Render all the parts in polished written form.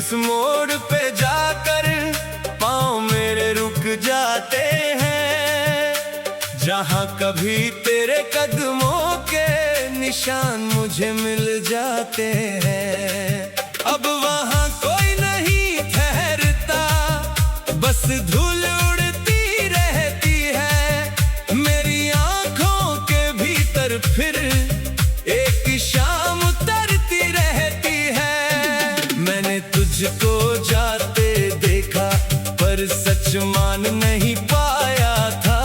उस मोड़ पे जाकर पाँव मेरे रुक जाते हैं, जहाँ कभी तेरे कदमों के निशान मुझे मिल जाते हैं। अब वहाँ कोई नहीं ठहरता, बस धूल उड़ती रहती है मेरी आंखों के भीतर, फिर एक शाम उतरती रहती है। मैंने तुझको जाते देखा पर सच मान नहीं पाया था,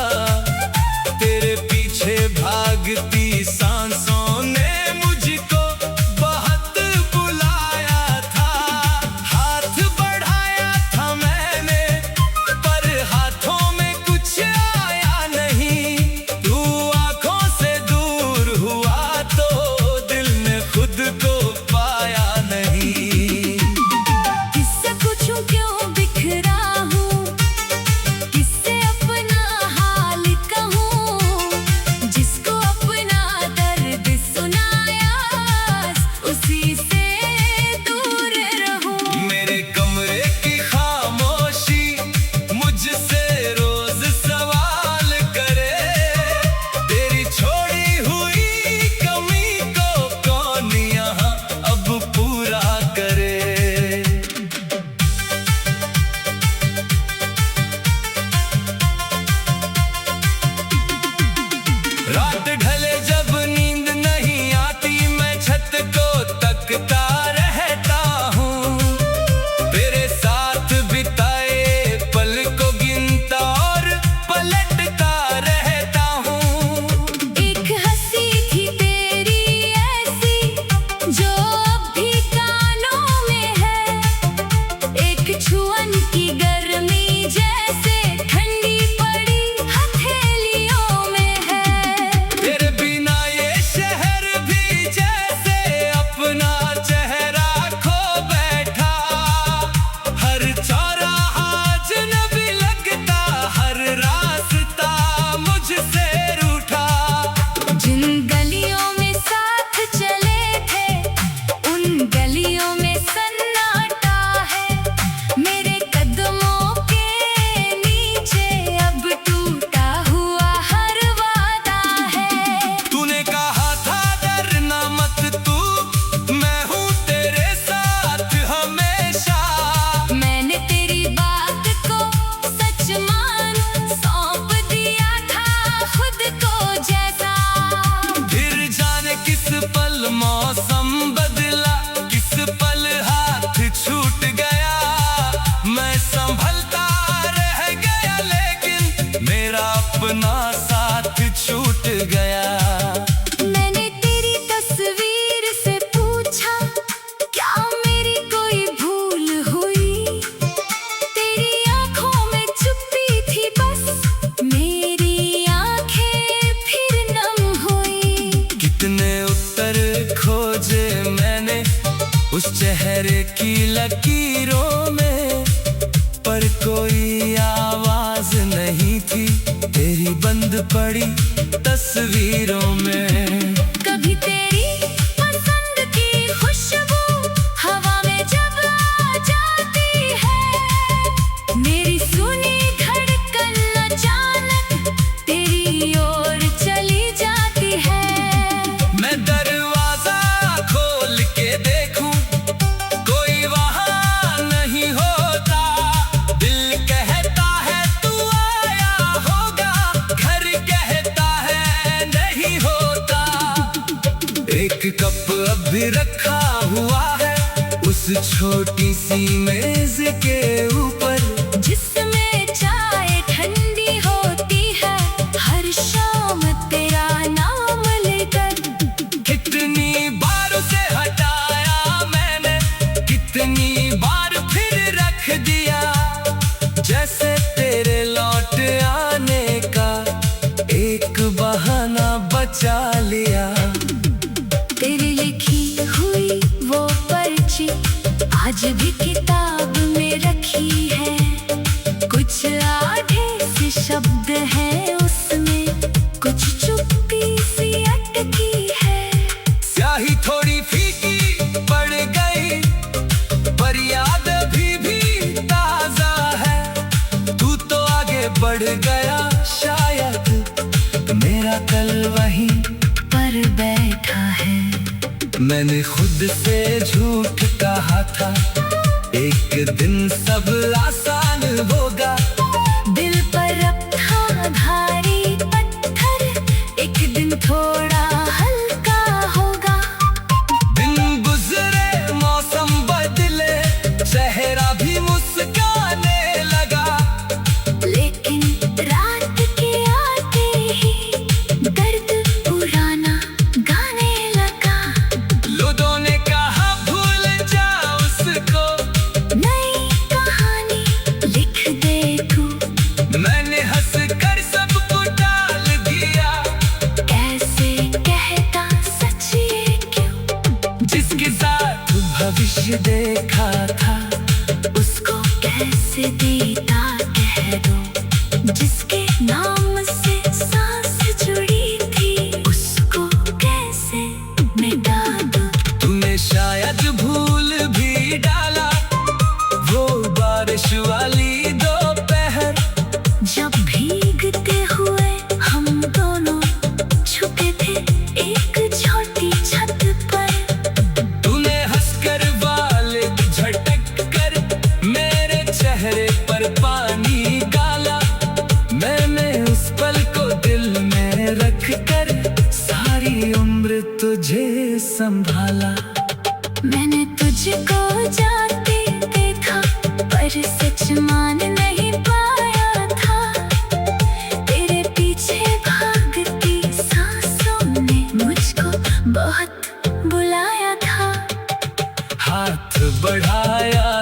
तेरे पीछे भागती सांसों ने मुझको बहुत बुलाया था। हाथ बढ़ाया था मैंने पर हाथों में कुछ आया नहीं, तू आंखों से दूर हुआ तो दिल ने खुद को पाया नहीं। किससे पूछूं क्यों बिखरा हूँ, किससे अपना हाल कहूँ, जिसको अपना दर्द सुनाया उसी से दूर रहूं। मेरे कमरे की खामोशी मुझसे रोज सवाल करे, तेरी छोड़ी हुई कमी को कौन यहाँ अब पूरा करे। रात ढले जब नींद नहीं आती, मैं छत को तकता रहता हूँ, तेरे साथ बिताए पल को गिनता और पलटता रहता हूँ। एक हंसी थी तेरी ऐसी जो अब भी कानों में है, एक छुअन की गर्मी जैसे ठंडी पड़ी हथेलियों में है। तेरे बिना ये शहर भी जैसे अपना चेहरा खो बैठा, हर चौराहा अजनबी लगता, हर रास्ता मुझसे रूठा। जिन गलियों में साथ चले थे उन गलियों में सन्नाटा है, मेरे कदमों के नीचे अब टूटा हुआ हर वादा है। तूने कहा था डरना मत तू, मैं हूँ तेरे साथ हमेशा। मैंने तेरी बात को सच मान सौंप दिया था खुद को जैसा। फिर जाने किस पल मौसम बदला, किस पल हाथ छूट गया, मैं संभलता रह गया लेकिन मेरा अपना साथ छूट गया। मैंने तेरी तस्वीर से पूछा क्या मेरी कोई भूल हुई, तेरी आंखों में छुपी थी बस मेरी आंखें फिर नम हुई। कितने उत्तर खोजे मैंने उस चेहरे की लकीरों में, पर कोई आवाज नहीं थी तेरी बंद पड़ी तस्वीरों में। कभी तेरी पसंद की खुशबू हवा में जब आ जाती है, मेरी सुनी धड़कन अचानक तेरी ओर चली जाती है। मैं दरवाजा खोल के देखूं कोई वहां नहीं होता, दिल कहता है तू आया होगा, घर कहता है नहीं होता। एक कप अब भी रखा हुआ है उस छोटी सी मेज के ऊपर, जिसमें चाय ठंडी होती है हर शाम तेरा नाम लेकर। कितनी बार उसे हटाया मैंने, कितनी बार फिर रख दिया, जैसे तेरे लौट आने का एक बहाना बचा लिया। तेरी लिखी हुई वो पर्ची आज भी किताब में रखी है, कुछ आधे से शब्द हैं उसमें, कुछ चुप्पी सी अटकी है। स्याही थोड़ी फीकी पड़ गई पर याद कल वहीं पर बैठा है। मैंने खुद से झूठ कहा था, एक दिन सब आसान होगा। दिल पर अब था भारी पत्थर, एक दिन थोड़ा हल्का होगा। दिन गुजरे मौसम बदले, चेहरा भी मुस्काने लगा। लेकिन रात के आते ही दर्द पुराना गाने लगा। लोगों ने कहा भूल जा उसको, नई कहानी लिख दे तू। मैंने हंस कर सबको टाल दिया। कैसे कहता सच ये क्यों? जिसके साथ भविष्य देखा था, उसको कैसे देता कह दो। जिसके नाम से सांस जुड़ी थी, उसको कैसे मिटा दूं? तूने शायद भूल भी डाला वो बारिश वाली दोपहर। जब भीगते हुए हम दोनों छुपे थे एक छोटी छत पर। तूने हंसकर बाल झटक कर मेरे चेहरे पर पानी डाला। मैंने उस पल को दिल में रख कर सारी उम्र तुझे संभाला। मैंने तुझको जाते देखा, पर सच मान नहीं पाया था। तेरे पीछे भागती सांसों ने मुझको बहुत बुलाया था। हाथ बढ़ाया